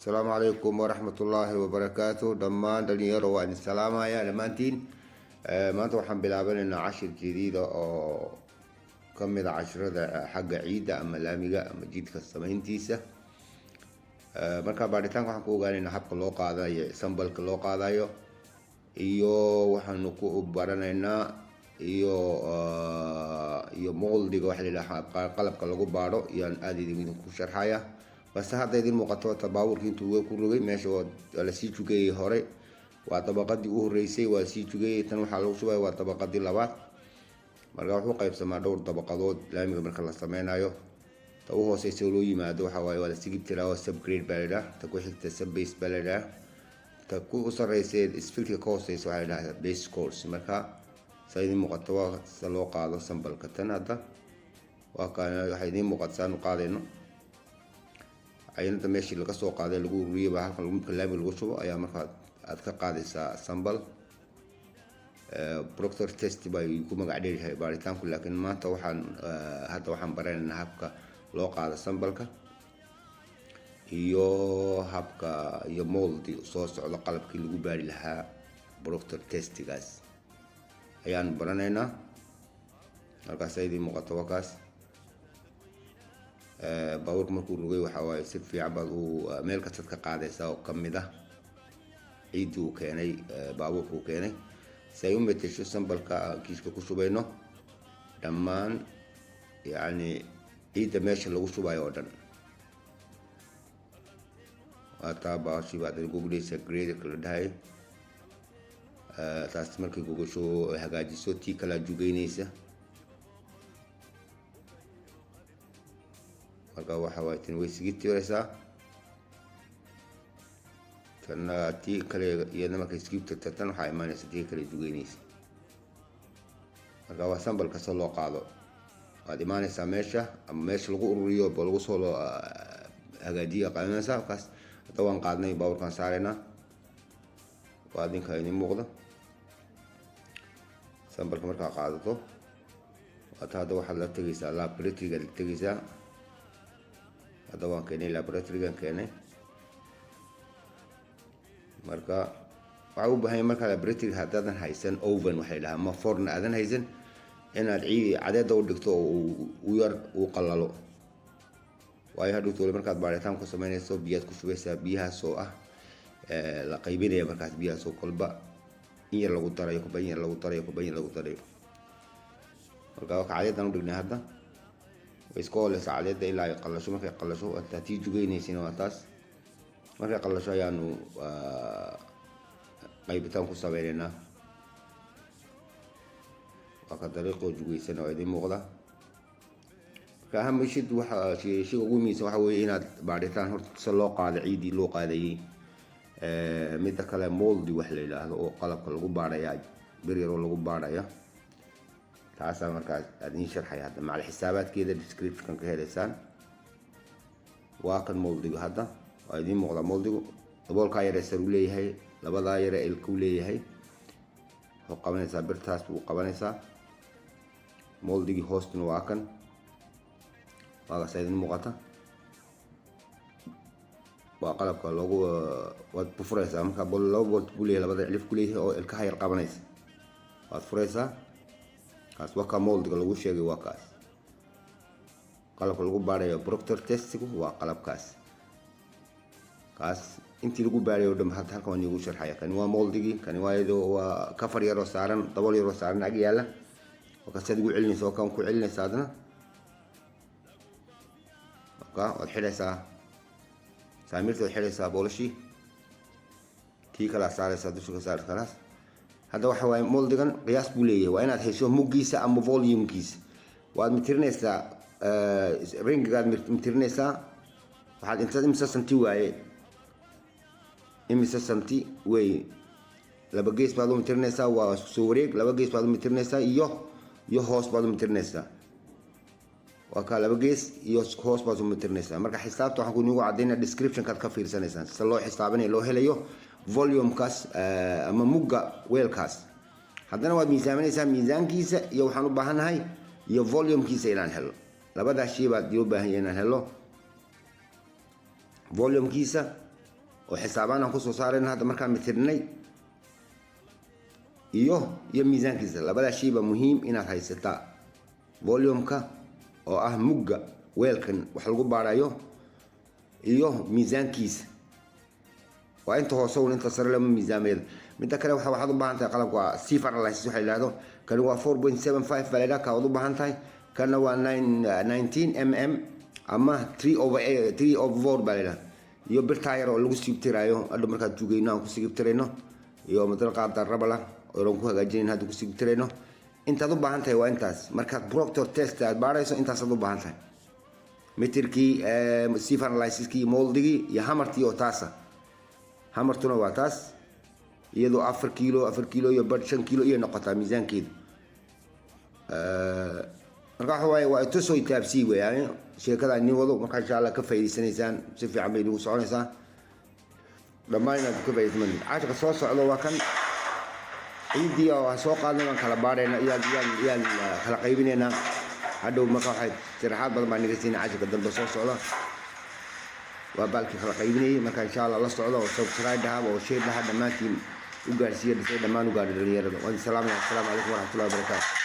السلام عليكم ورحمة الله وبركاته. دمان دلينيرو وان السلام يا دمانتين. maanta waxaan bilaabaneynaa cashir jadiida oo ka mid ah casharada xagga ciidda ama laamiga ama jidka samayntiisa. Marka baaritaanka waxaan ku ogaanaynaa habka loo qaadayo sambalka loo qaadayo iyo waxaanu ku baranaynaa iyo moldiga waxa la yiraahdaa qalabka lagu baaro iyaan aad idin ku sharxaya. bas hadda idin muuqato baabuurkii intuu ku rogay meesha la sii jugay hore waa tabaqadii u horeysay waa sii jugay tan waxa lagu shubay waa tabaqadii labaad. marka wuxuu qaybsamaa dhowr tabaqadood laamiga marka la sameynayo. ta u hooseysa loo yimaado waxa waaye waa la sigib tiraa oo subgrade balada ta ku xigta sub base balada ta ku sareysay isfilka ka hooseysa waxa la yiraahdaa base course. marka sayidin muuqato waa si loo qaado sambalka tan hadda waa kana waxa idin muuqataan qaadayno ayna meeshii laga soo qaaday lagu ururiyay baa halkan laamiga lagu shubo ayaa marka aad ka qaadaysaa sambal. proctor test bay ku magac dheerahay baaritaanku laakiin maanta waxaan baranaynaa habka loo qaado sambalka iyo habka iyo moldi soo socdo qalabkii lagu baari lahaa proctor testigaas ayaan baranaynaa. halkaas ay idin muuqato wakaas baabuurka markuu rugay waxa waaye si fiican baad meel kasta ka qaadaysaa oo kamid ah ciidii uu keenay baabuurka uu keenay si ay u metesho sambalka kiiska ku shubayno dhammaan yani ciidda meesha lagu shubayo oo dhan waa baashi baad gogoleysa grade kala dhahay taas markay gogosho hagaajiso tii kala jugeynaysa. marka waxa waaye tan way sigi tiraysaa tan tii kale iyadana markay skipta tan waxaa imaanaysa tii kale jugeynaysa. marka waa sambal kasta loo qaado waad imaanaysaa meesha ama meesha lagu ururiyo oo lagu soo hagaajiyo qaadanaysaa. halkaas hadda waan qaadnay baabuurkan saaraynaa waa idinka idin muuqda sambalka markaa qaadato hadda waxaad la tegaysaa laboratoryga la tegaysaa. hadda waan keenay laboratorygan keenay marka waxa u baahan marka laboratory hadaadan haysan oven waxa la ma forna aadan haysan inaad cadeeda u dhigto oo yar uu qalalo waayo hadhow toole markaad baaritaan ku sameynayso biyaad ku shubaysaa biyahaas oo ah la qaybinaya markaas biyahaas oo kolba in yar lagu darayo kolba in yar lagu darayo kolba in yar lagu darayo. marka waxa cadeedan u dhignay hadda iskool saacadda ilaa ay qalasho markay qalasho aad tii jugeynaysiin waa taas markay qalasho ayaanu qaybitaan ku sameeynaa waa ka dariiqo jugeysan oo idin muuqda. marka ahmishid waxa shayga ugu muhiimsan waxa weeye inaad baaritaan horta si loo qaado ciidii loo qaadayay mid kale moldi wax la yiraahdo oo qalabka lagu baaraya bir yar oo lagu baaraya taasa markaas adin sharxay hadda macal xisaabaadkeeda description ka helaysaan. waa kan moldiga hadda waa idin muuqda moldigu daboolka yar ee uu leeyahay labada yar ee uu leeyahay wuxuu qabanaysaa birtaas uu qabanaysaa moldigi hoostuna waa kan waa idin muuqata waa qalabka loogu waad ku furaysaa marka laba bolt buu leeyahay labada cilif ku leeyahay oo ilkaha yar qabanaysa waad furaysaa kaas waa moldiga lagu sheegay waa kaas qalabka lagu baarayo proctor testigu waa qalabkaas kaas intii lagu baarayo dhan halkan waan igu sharxaya. kan waa moldigi kan waa kafar yar oo saaran dabool yar oo saaran ag yaala oo ka sad ugu celinayso kan ku celinaysa adna waad xidhaysaa saamirta xidhaysaa boolashi tii kala saaraysaa dusha ka saaraysaa kalaas. hadda waxa waaye moldigan qiyaas buu leeyahay waa inaad hesho muggiisa ama volumekiisa waad mitirinaysaa ringigaad mitirinaysaa waxaad inta imisa santi waaye imisa santi way laba gees baad u mitirinaysaa waa soo wareeg laba gees baad u mitirinaysaa iyo hoos baad u mitirinaysaa waa ka laba gees iyo hoos baad u mitirinaysaa. marka xisaabta waxaan ku nigu cadeynaa description kaad ka fiirsanaysaan si loo xisaabinayo loo helayo volume-kaas ama mugga weelkaas. haddana waad miisaaminaysaa miisaankiisa iyo waxaan u baahanahay iyo volume-kiisa inaan helo labadaas shay baad u baahan yahay inaan helo volume-kiisa وحسابان أنا خصوصا صارين هذا مركان مثلني iyo miisaankiisa labada shayba muhiim inaad haysataa volume-ka oo ah mugga weelkan wax lagu baarayo iyo miisaankiisa waa inta hoose oo inta sare lama miisaameeyo midda kale waxaad u baahan tahay qalabka Sieve Analysis waxa yiraahdo kan waa 4.75 balada ka u baahan tahay kana waa 19 mm ama 3/4 balada iyo bir taayir oo lagu siibtirayo adoo marka jugayna aan ku siibtirayno iyo madal qaadar rabala oo ku hagaajin hadu ku siibtirayno intaad u baahan tahay waa intaas marka proctor test aad baarayso intaas aad u baahan tahay meterkii Sieve Analysis kii moldigi iyo hamartii oo taasa hamartuna waa taas iyadoo 4 kilo iyo 5 kilo iyo noqota miisaankeedu marka waa tusoo taabsi weeyaan sheekada ni wado marka insha Allah ka faa'iideysanaysaan si fiican bay ugu soconaysaa dhamaan inaad ka faa'iideysan caashka soo socdo waa kan ciidii oo soo qaadnay kala baarayna iyaan kala qaybinayna hadhow marka waxay sharaxaad badan baan naga siinay caashka dambe soo socdo waa balki kala qaybinay marka insha Allah la socdo oo subscribe dhaab oo share dhaab dhamaantiin u gaarsiiyay dhamaan u gaadhay dhalinyarada waan salaam alaykum wa rahmatullahi wa barakatuh